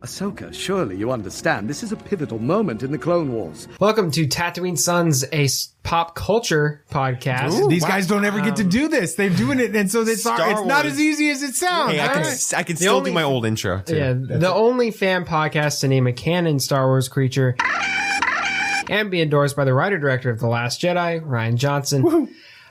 Ahsoka, surely you understand. This is a pivotal moment in the Clone Wars. Welcome to Tatooine Sons, a pop culture podcast. Ooh, these guys don't ever get to do this. They're doing it, and so it's not as easy as it sounds. Hey, I can still do my old intro, too. Yeah, the only fan podcast to name a canon Star Wars creature and be endorsed by the writer-director of The Last Jedi, Rian Johnson. Woo-hoo.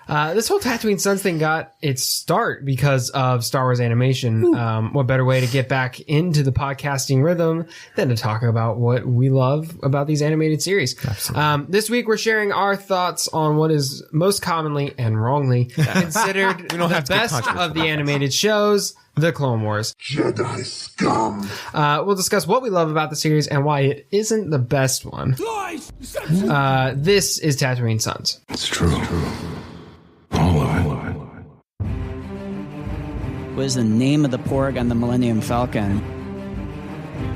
This whole Tatooine Sons thing got its start because of Star Wars animation. What better way to get back into the podcasting rhythm than to talk about what we love about these animated series? Absolutely. This week, we're sharing our thoughts on what is most commonly and wrongly considered the best of the animated shows, The Clone Wars. Jedi scum. We'll discuss what we love about the series and why it isn't the best one. This is Tatooine Sons. It's true. All of it. What is the name of the Porg on the Millennium Falcon?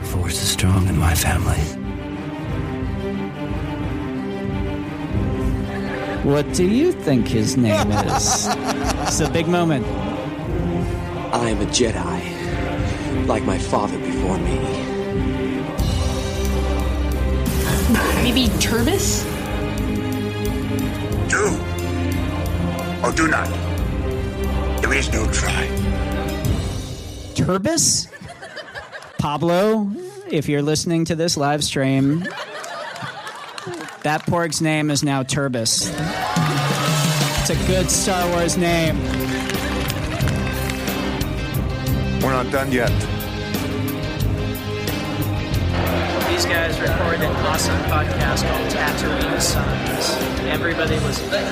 Force is strong in my family. What do you think his name is? It's a big moment. I am a Jedi, like my father before me. Maybe Turbis? Do or do not. There is no try. Turbis? Pablo, if you're listening to this live stream, that Porg's name is now Turbis. It's a good Star Wars name. We're not done yet. These guys recorded an awesome podcast called Tatooine Sons. Everybody was lit.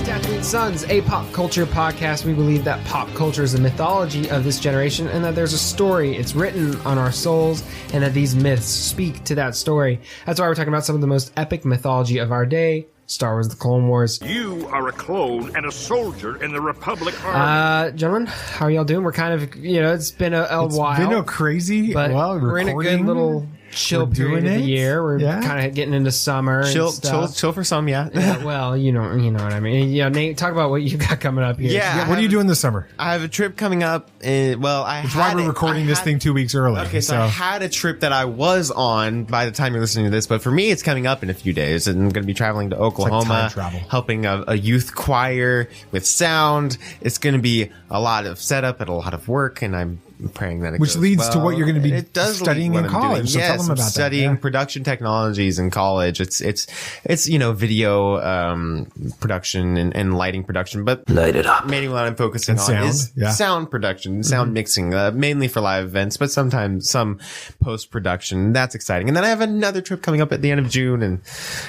Tatooine Sons, a pop culture podcast. We believe that pop culture is the mythology of this generation and that there's a story. It's written on our souls and that these myths speak to that story. That's why we're talking about some of the most epic mythology of our day, Star Wars: The Clone Wars. You are a clone and a soldier in the Republic Army. Gentlemen, how are y'all doing? We're kind of, it's been a while. It's been a crazy, but we're in a good little chill period of the year. We're kind of getting into summer. Chill for some, yeah. Yeah, well, you know what I mean. Yeah, Nate, talk about what you got coming up here. Yeah, what are you doing this summer? I have a trip coming up. It's why we're recording this thing 2 weeks early. Okay, so I had a trip that I was on by the time you're listening to this, but for me, it's coming up in a few days, and I'm going to be traveling to Oklahoma, helping a youth choir with sound. It's going to be a lot of setup and a lot of work, and I'm praying that it Which goes leads well. to what you're going to be studying in college. So yes, tell them about studying production technologies in college. It's video production and lighting production, but light it up. Mainly what I'm focusing on is sound production, sound mixing, mainly for live events, but sometimes some post production. That's exciting. And then I have another trip coming up at the end of June, and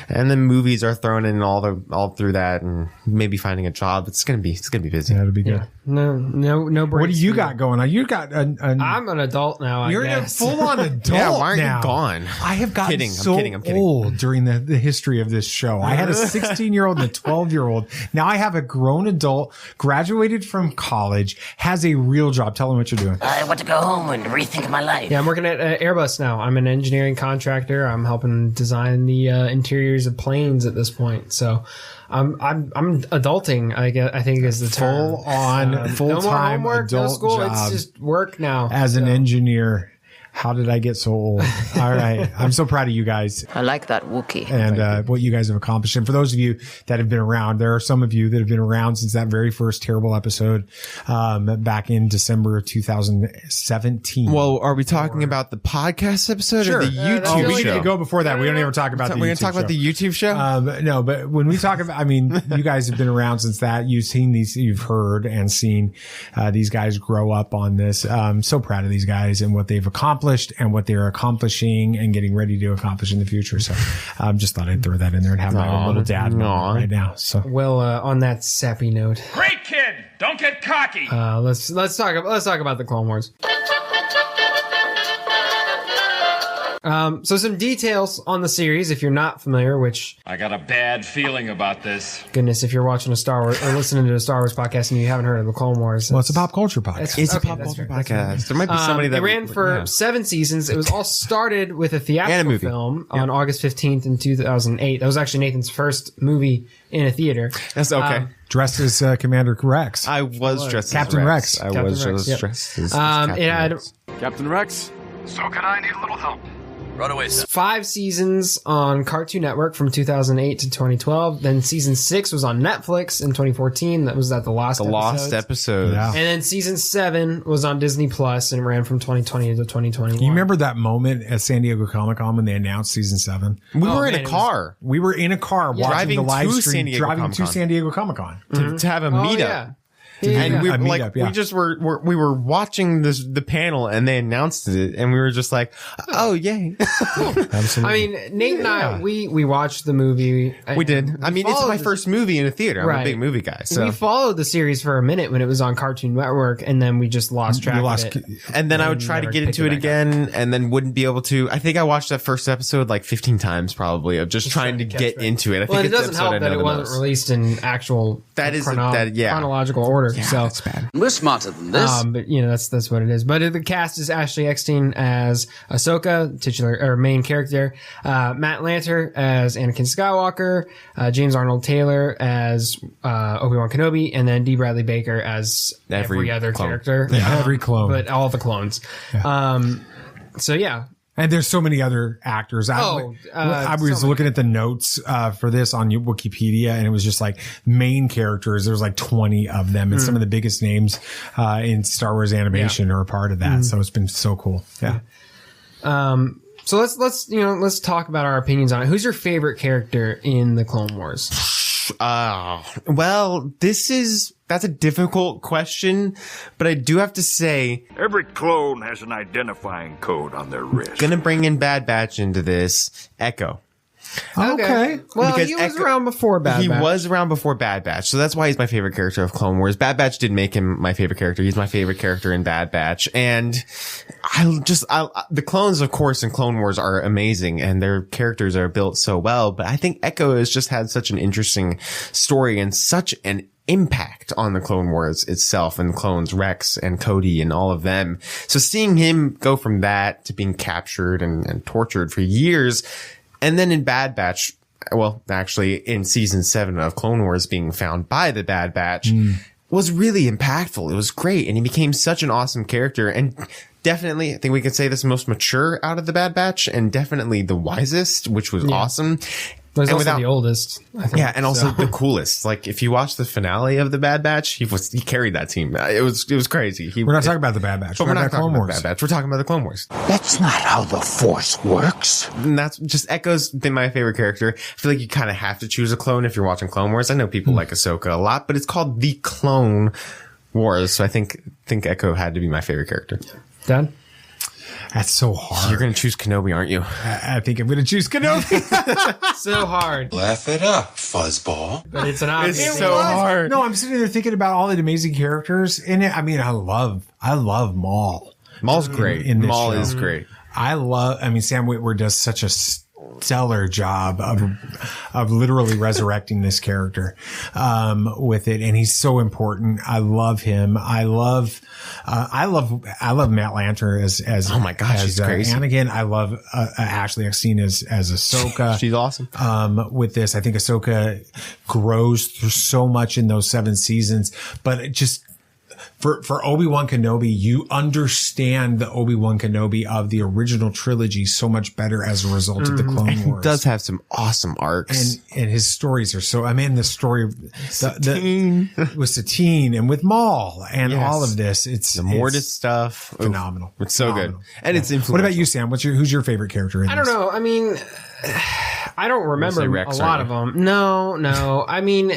then movies are thrown in all through that, and maybe finding a job. It's gonna be busy. Yeah, it'll be good. Yeah. No breaks. What do you got going on? You got I'm an adult now. You're a full-on adult. Yeah, why aren't now. you gone? I have gotten I'm kidding. old during the history of this show. I had a 16-year-old and a 12-year-old. Now I have a grown adult, graduated from college, has a real job. Tell them what you're doing. I want to go home and rethink my life. Yeah, I'm working at Airbus now. I'm an engineering contractor. I'm helping design the interiors of planes at this point. So I'm adulting, I think is the term. Full-time no more homework, adult no school. job. It's just work now. As an engineer. How did I get so old? All right. I'm so proud of you guys. I like that Wookiee. And what you guys have accomplished. And for those of you that have been around, there are some of you that have been around since that very first terrible episode back in December of 2017. Well, are we talking about the podcast episode or the YouTube we show? need to go before that. We don't even talk about the YouTube show. We're going to talk about the YouTube show? No, but when we talk about, you guys have been around since that. You've seen these, you've heard and seen these guys grow up on this. I'm so proud of these guys and what they've accomplished and what they're accomplishing and getting ready to accomplish in the future. So just thought I'd throw that in there and have my own little dad moment right now. So well, on that sappy note, Great kid, don't get cocky. Let's talk about the Clone Wars. So some details on the series, if you're not familiar, which I got a bad feeling about this. Goodness, if you're watching a Star Wars or listening to a Star Wars podcast and you haven't heard of the Clone Wars. Well, it's a pop culture podcast. It's a pop culture podcast. There might be somebody that it ran for 7 seasons. It was all started with a theatrical film on August 15th in 2008. That was actually Nathan's first movie in a theater. That's okay. Dressed as Commander Rex. I was dressed as Captain Rex. I was dressed as it had Captain Rex. So can I need a little help? Right away, sir. 5 seasons on Cartoon Network from 2008 to 2012. Then season 6 was on Netflix in 2014. That was at the Lost episode. Yeah. And then season 7 was on Disney Plus and ran from 2020 to 2021. You remember that moment at San Diego Comic-Con when they announced season 7? We were in a car. We were in a car watching Driving the live to stream, San Diego driving Comic-Con. to San Diego Comic-Con. To have a meetup. Yeah. And we A like meetup, yeah. we just we were watching the panel and they announced it and we were just like, oh yay. Absolutely. I mean, Nate and I, we watched the movie. We did. I mean, it's my followed first movie in a theater. I'm Right. a big movie guy. So We followed the series for a minute when it was on Cartoon Network, and then we just lost track of it. and then I would And try to never get picked into it it back again and then wouldn't be able to. I think I watched that first episode like 15 times probably of just trying to get into it. I Well, think it it's doesn't the episode help I that know it the wasn't most. released in actual That is chronological order. Yeah, so that's bad. We're smarter than this. But you know that's what it is. But the cast is Ashley Eckstein as Ahsoka, titular or main character, Matt Lanter as Anakin Skywalker, James Arnold Taylor as Obi-Wan Kenobi, and then D. Bradley Baker as every other clone. character. Yeah, every clone. But all the clones. So yeah. And there's so many other actors. I was looking at the notes for this on Wikipedia, and it was just like main characters. There was like 20 of them, and some of the biggest names in Star Wars animation are a part of that. So it's been so cool. Yeah. So let's talk about our opinions on it. Who's your favorite character in the Clone Wars? Well, that's a difficult question, but I do have to say, Every clone has an identifying code on their wrist. gonna bring in Bad Batch into this. Echo. Okay. Well, Because he was Echo- around before Bad He Batch. was around before Bad Batch, so that's why he's my favorite character of Clone Wars. Bad Batch did make him my favorite character. He's my favorite character in Bad Batch, and the clones, of course, in Clone Wars are amazing, and their characters are built so well. But I think Echo has just had such an interesting story and such an impact on the Clone Wars itself and the clones, Rex and Cody and all of them. So seeing him go from that to being captured and tortured for years. And then in Bad Batch, well, actually in season 7 of Clone Wars being found by the Bad Batch was really impactful. It was great. And he became such an awesome character. And definitely, I think we could say this most mature out of the Bad Batch and definitely the wisest, which was awesome. But he's And also the oldest, I think. Yeah, and also the coolest. Like if you watch the finale of the Bad Batch, he carried that team. It was crazy. We're not talking about the Bad Batch. But we're not talking Clone about Wars. Bad Batch. We're talking about the Clone Wars. That's not how the Force works. And that's just Echo's been my favorite character. I feel like you kind of have to choose a clone if you're watching Clone Wars. I know people like Ahsoka a lot, but it's called the Clone Wars. So I think Echo had to be my favorite character. Done? That's so hard. You're going to choose Kenobi, aren't you? I think I'm going to choose Kenobi. So hard. Laugh it up, fuzzball. But it's an obvious. It's so hard. No, I'm sitting there thinking about all the amazing characters in it. I mean, I love Maul. Maul's great. in this Maul show. is great. Sam Witwer does such a stellar job of literally resurrecting this character with it, and he's so important. I love him. I love Matt Lanter as Oh my gosh, she's crazy. Anakin. I love Ashley Eckstein as Ahsoka. She's awesome. With this, I think Ahsoka grows through so much in those 7 seasons, but it just for Obi-Wan Kenobi, you understand the Obi-Wan Kenobi of the original trilogy so much better as a result of the Clone Wars. He does have some awesome arcs. And his stories are so, I mean, the story with Satine and with Maul and all of this, it's the Mortis stuff. phenomenal. It's so good. And it's influential. What about you, Sam? Who's your favorite character in I don't this? know. I mean, I don't remember say Rex, a lot aren't of them. No. I mean,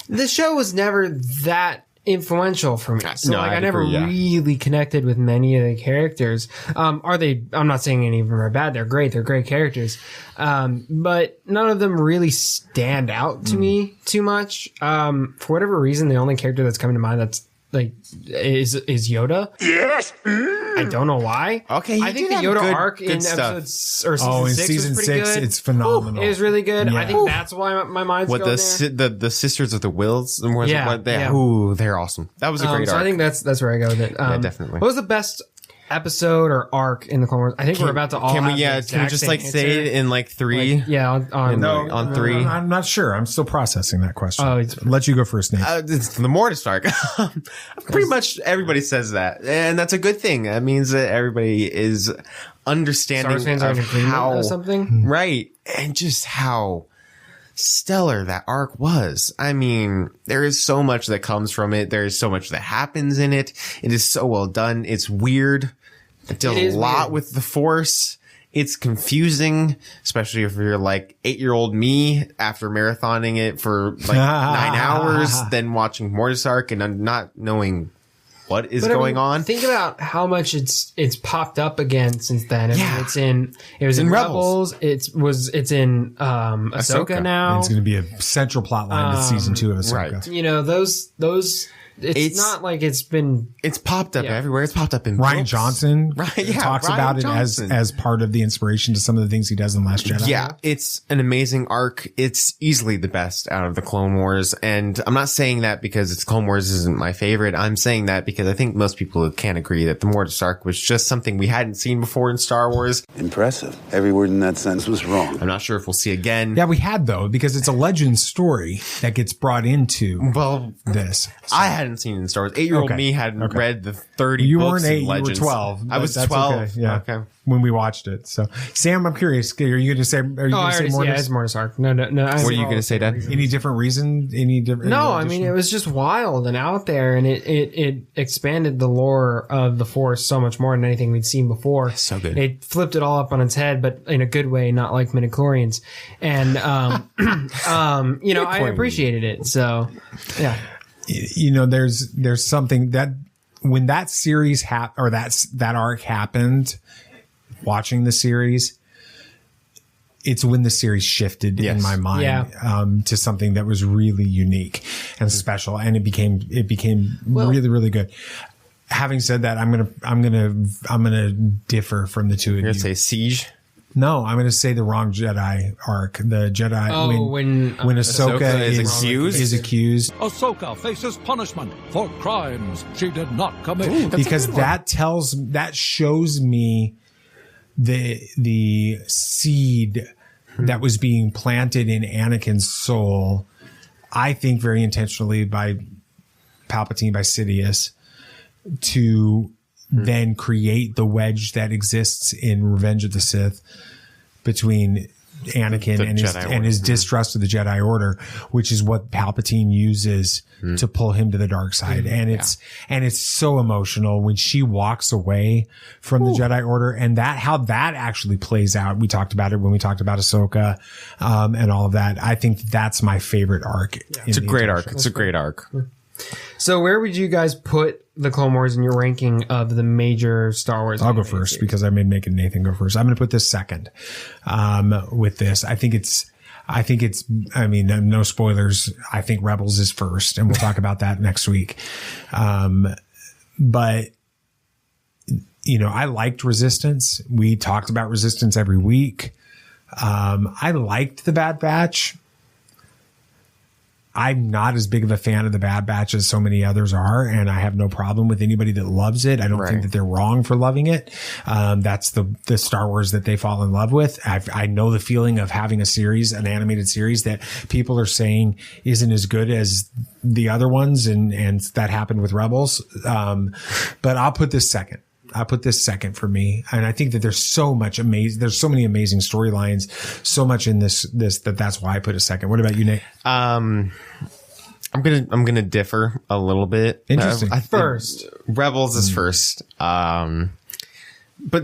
the show was never that influential for me. So No, I I'd never agree, yeah. really connected with many of the characters. I'm not saying any of them are bad. They're great. They're great characters. But none of them really stand out to me too much. For whatever reason, the only character that's coming to mind that's like is Yoda. Yes. I don't know why. Okay, I think the Yoda arc in stuff. episodes or season Oh, in 6 season was pretty 6, good. it's phenomenal. It was really good. Yeah. I think that's why my mind's What going the Sisters of the Wills? Yeah. Ooh, they're awesome. That was a there. great So arc. I think that's where I go with it. Yeah, definitely. What was the best episode or arc in the Clone Wars. I think we're about to all. Can we? have Yeah. the Can we exact just same like say answer. it in like three? Like, yeah. On three. I'm not sure. I'm still processing that question. Oh, let you go first, Nate. It's the Mortis arc. Pretty much everybody says that, and that's a good thing. That means that everybody is understanding Star Wars fans are in agreement how or something, right, and just how stellar that arc was. I mean, there is so much that comes from it. There is so much that happens in it. It is so well done. It's weird. It does a lot with the Force. It's confusing, especially if you're like 8-year-old me after marathoning it for like 9 hours, then watching Mortis arc and not knowing what is going on. Think about how much it's popped up again since then. I mean, it was in Rebels. It's in Ahsoka now. And it's going to be a central plot line to season 2 of Ahsoka. Right. You know, those it's not like it's popped up everywhere. It's popped up in Rian books. Johnson talks Rian about Johnson. it as part of the inspiration to some of the things he does in Last Jedi. Yeah, it's an amazing arc. It's easily the best out of the Clone Wars. And I'm not saying that because it's Clone Wars isn't my favorite. I'm saying that because I think most people can agree that the Mortis arc was just something we hadn't seen before in Star Wars. Impressive. Every word in that sentence was wrong. I'm not sure if we'll see again. Yeah, we had though, because it's a legend story that gets brought into this. So. I hadn't seen it in Star Wars. 8-year-old me hadn't read the 30 you books weren't 8, and legends. You were 12. I was that's 12. Okay. Yeah. Okay. When we watched it. So, Sam, I'm curious. Are you going to say? Are you going to say Mortis? Yeah, it's Mortis arc. No. What are you going to say, Dad? Any different reason? Any different? No, I mean it was just wild and out there, and it expanded the lore of the Force so much more than anything we'd seen before. So good. It flipped it all up on its head, but in a good way, not like midichlorians. And I appreciated it. So, yeah. You know, there's something that when that series that arc happened, watching the series, it's when the series shifted in my mind to something that was really unique and special, and it became really, really good. Having said that, I'm gonna differ from the two of you. You're gonna say Siege? No, I'm going to say the wrong Jedi arc. The Jedi when Ahsoka is accused. Ahsoka faces punishment for crimes she did not commit. Because that shows me the seed that was being planted in Anakin's soul, I think very intentionally by Palpatine, by Sidious, to then create the wedge that exists in Revenge of the Sith between Anakin and his distrust of the Jedi Order, which is what Palpatine uses to pull him to the dark side. And it's so emotional when she walks away from the Jedi Order, and how that actually plays out. We talked about it when we talked about Ahsoka, and all of that. I think that's my favorite arc. Yeah. It's a great arc. It's a great arc. So where would you guys put the Clone Wars in your ranking of the major Star Wars? I'll go first because I made Nathan go first. I'm going to put this second. With this, I mean, no spoilers. I think Rebels is first, and we'll talk about that next week. But you know, I liked Resistance. We talked about Resistance every week. I liked the Bad Batch. I'm not as big of a fan of the Bad Batch as so many others are, and I have no problem with anybody that loves it. I don't think that they're wrong for loving it. That's the Star Wars that they fall in love with. I know the feeling of having an animated series that people are saying isn't as good as the other ones, and that happened with Rebels. But I'll put this second. For me. And I think that there's so many amazing storylines, so much in this that's why I put it second. What about you, Nate? I'm gonna differ a little bit. Interesting. First, Rebels is first. But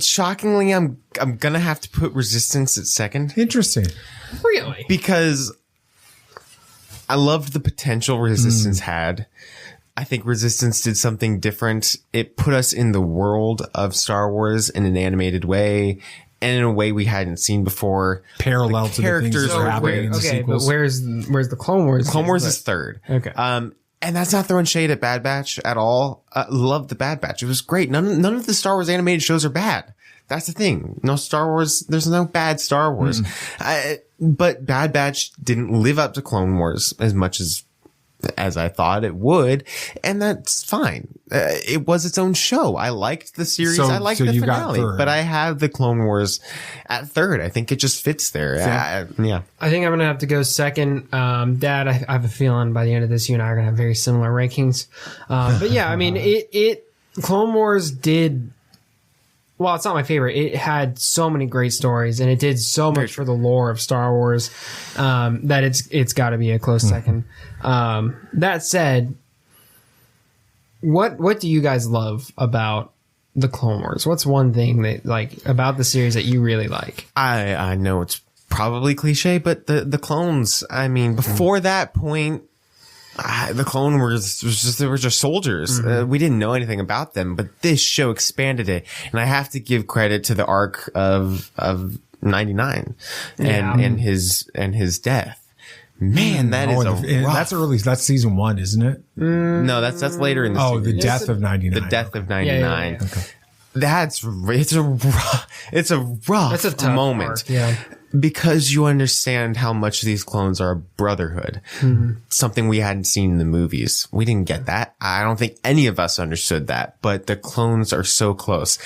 shockingly, I'm gonna have to put Resistance at second. Interesting. Really? Because I loved the potential Resistance had. I think Resistance did something different. It put us in the world of Star Wars in an animated way, and in a way we hadn't seen before. Parallel to the things that are happening in the sequels. But where's the Clone Wars? Clone Wars is third. Okay. And that's not throwing shade at Bad Batch at all. Loved the Bad Batch. It was great. None of the Star Wars animated shows are bad. That's the thing. No Star Wars. There's no bad Star Wars. But Bad Batch didn't live up to Clone Wars as much as as I thought it would, and that's fine. It was its own show. I liked the series. I liked the finale, but I have the Clone Wars at third. I think it just fits there. Yeah. I think I'm going to have to go second. Dad, I have a feeling by the end of this, you and I are going to have very similar rankings. But yeah, I mean, Clone Wars did, well, it's not my favorite. It had so many great stories, and it did so much for the lore of Star Wars that it's got to be a close second. That said, what do you guys love about the Clone Wars? What's one thing that about the series that you really like? I know it's probably cliche, but the clones. I mean, before that point, the Clone Wars they were just soldiers. We didn't know anything about them, but this show expanded it, and I have to give credit to the arc of 99 and his death. Man, that's early. That's season 1, isn't it? No, that's later in the series. The death of 99. The death of 99. Yeah. Okay. It's a rough moment. Arc, yeah. Because you understand how much these clones are a brotherhood. Something we hadn't seen in the movies. We didn't get that. I don't think any of us understood that, but the clones are so close.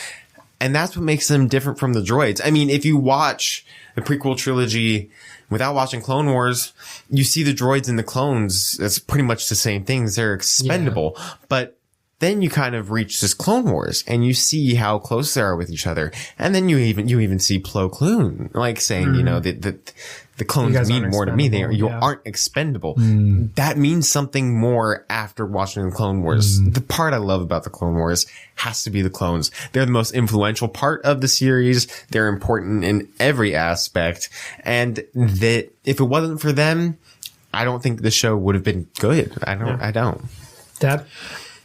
And that's what makes them different from the droids. I mean, if you watch the prequel trilogy without watching Clone Wars, you see the droids and the clones. It's pretty much the same things. They're expendable. Yeah. But then you kind of reach this Clone Wars and you see how close they are with each other. And then you even see Plo Koon saying, you know, the clones mean more to me. You aren't expendable. That means something more after watching the Clone Wars. The part I love about the Clone Wars has to be the clones. They're the most influential part of the series. They're important in every aspect. And that if it wasn't for them, I don't think the show would have been good. I don't. Dad?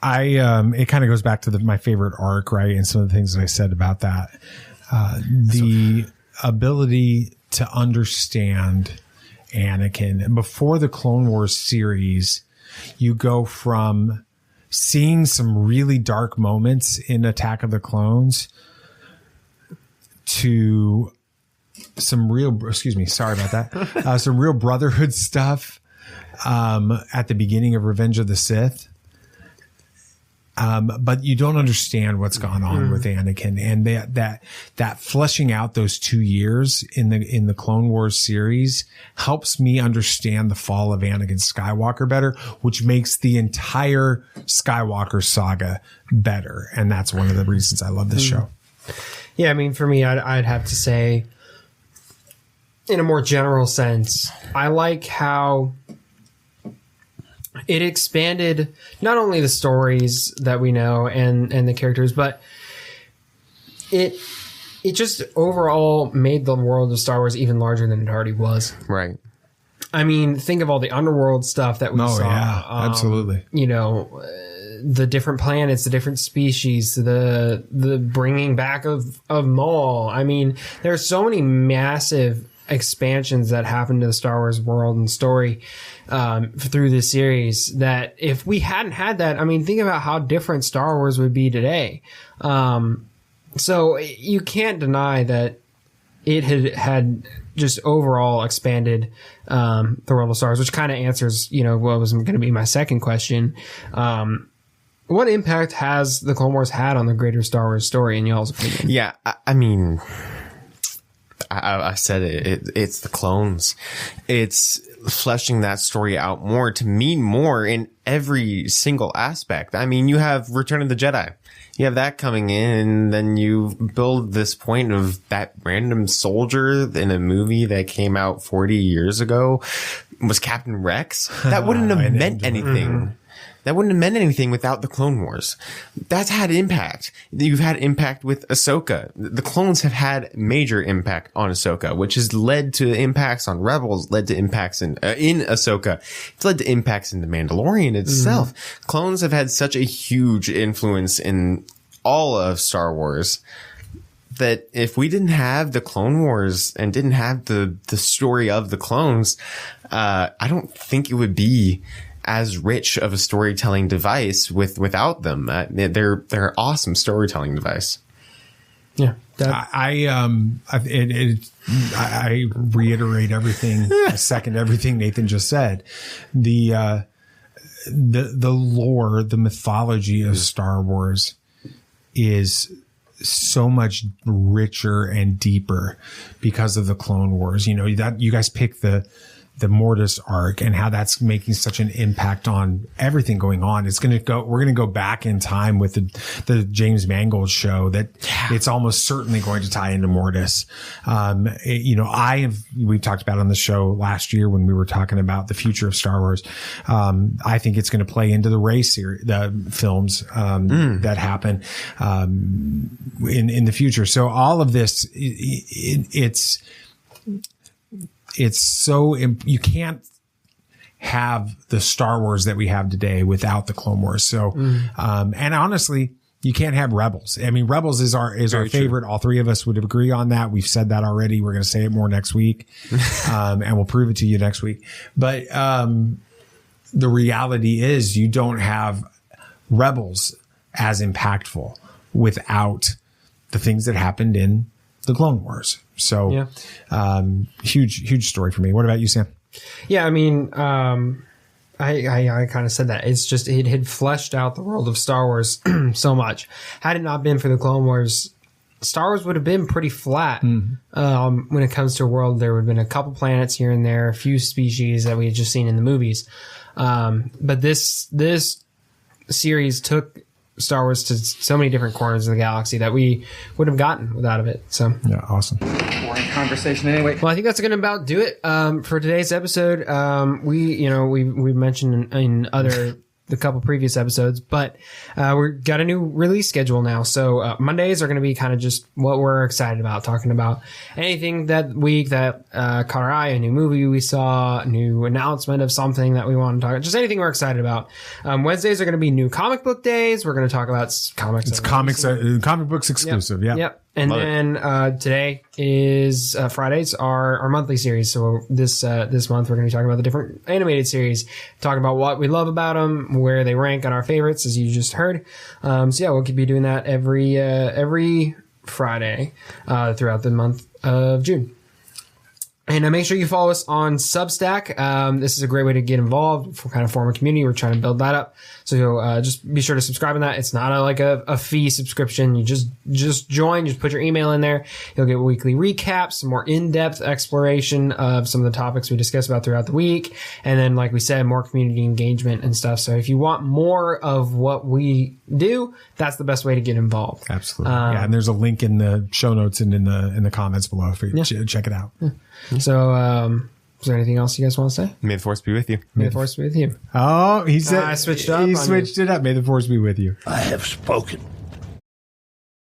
It kind of goes back to my favorite arc, right? And some of the things that I said about that. The ability to understand Anakin. Before the Clone Wars series, you go from seeing some really dark moments in Attack of the Clones to some real, sorry about that. Some real brotherhood stuff at the beginning of Revenge of the Sith. But you don't understand what's gone on with Anakin, and that fleshing out those 2 years in the Clone Wars series helps me understand the fall of Anakin Skywalker better, which makes the entire Skywalker saga better. And that's one of the reasons I love this show. Yeah. I mean, for me, I'd have to say in a more general sense, I like how it expanded not only the stories that we know and the characters, but it just overall made the world of Star Wars even larger than it already was. Right. I mean, think of all the underworld stuff that we saw. Yeah, absolutely. You know, the different planets, the different species, the bringing back of Maul. I mean, there's so many massive expansions that happened to the Star Wars world and story through this series that if we hadn't had that, I mean, think about how different Star Wars would be today. So you can't deny that it had just overall expanded the world of Star Wars, which kind of answers, you know, what was going to be my second question. What impact has the Clone Wars had on the greater Star Wars story in y'all's opinion? Yeah, I mean, I said it's the clones. It's fleshing that story out more to mean more in every single aspect. I mean, you have Return of the Jedi. You have that coming in, and then you build this point of that random soldier in a movie that came out 40 years ago was Captain Rex. That wouldn't have meant anything. That wouldn't have meant anything without the Clone Wars. That's had impact. You've had impact with Ahsoka. The clones have had major impact on Ahsoka, which has led to impacts on Rebels, led to impacts in Ahsoka. It's led to impacts in The Mandalorian itself. Clones have had such a huge influence in all of Star Wars that if we didn't have the Clone Wars and didn't have the story of the clones, I don't think it would be as rich of a storytelling device without them. They're an awesome storytelling device. Yeah. I reiterate everything, I second everything Nathan just said. The the lore, the mythology of Star Wars is so much richer and deeper because of the Clone Wars. You know, that you guys pick the Mortis arc and how that's making such an impact on everything going on. We're going to go back in time with the James Mangold show that it's almost certainly going to tie into Mortis. We've talked about on the show last year when we were talking about the future of Star Wars. I think it's going to play into the Rey series, the films, that happen, in the future. So all of this, it's so you can't have the Star Wars that we have today without the Clone Wars. So, and honestly, you can't have Rebels. I mean, Rebels is our favorite. All three of us would agree on that. We've said that already. We're going to say it more next week. And we'll prove it to you next week. But, the reality is you don't have Rebels as impactful without the things that happened in the Clone Wars. So, huge story for me. What about you, Sam? Yeah, I mean, I kind of said that. It's just, it had fleshed out the world of Star Wars so much. Had it not been for the Clone Wars, Star Wars would have been pretty flat. When it comes to a world, there would have been a couple planets here and there, a few species that we had just seen in the movies. But this series took Star Wars to so many different corners of the galaxy that we would have gotten without it. So yeah, awesome. Boring conversation anyway. Well, I think that's going to about do it for today's episode. We mentioned in the couple previous episodes, but we've got a new release schedule now. So Mondays are going to be kind of just what we're excited about, talking about anything that week that caught our eye, a new movie we saw, a new announcement of something that we want to talk about, just anything we're excited about. Wednesdays are going to be new comic book days. We're going to talk about comics. It's comic books exclusive. Yep. And today is Fridays, our monthly series. So this month we're going to be talking about the different animated series, talking about what we love about them, where they rank on our favorites, as you just heard. We'll be doing that every Friday throughout the month of June. And make sure you follow us on Substack. This is a great way to get involved, form a community. We're trying to build that up. So just be sure to subscribe on that. It's not a fee subscription. You just join, just put your email in there. You'll get weekly recaps, some more in-depth exploration of some of the topics we discuss about throughout the week. And then, like we said, more community engagement and stuff. So if you want more of what we do, that's the best way to get involved. Absolutely. And there's a link in the show notes and in the comments below for you to check it out. Yeah. So, is there anything else you guys want to say? May the Force be with you. May the Force be with you. Oh, he said I switched up. He switched it up. May the Force be with you. I have spoken.